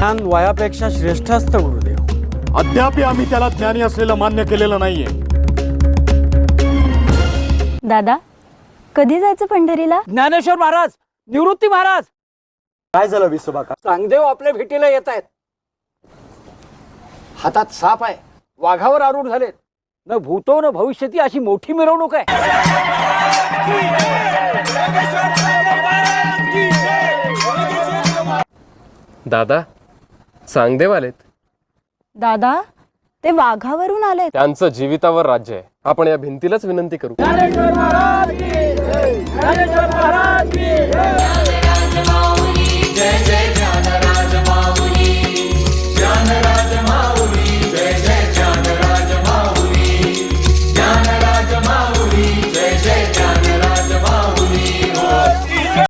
ज्ञान वयापेक्षा श्रेष्ठ असतं गुरुदेव. अद्याप आम्ही त्याला ज्ञानी असलेलं मान्य केलेलं नाहीये. दादा, कधी जायचं पंढरीला? ज्ञानेश्वर महाराज, निवृत्ती महाराज. काय झालं विसोबाका? चांगदेव आपल्या भेटीला येत आहेत. हातात साप आहे, वाघावर आरूढ झालेत. न भूतो न भविष्यती अशी मोठी मिरवणूक आहे. दादा, चांगदेव आलेत. दादा, ते वाघावरून आले. त्यांचं जीवितावर राज्य आहे. आपण या भिंतीलाच विनंती करू. ज्ञानेश्वर महाराज की जय! ज्ञानेश्वर महाराज की जय!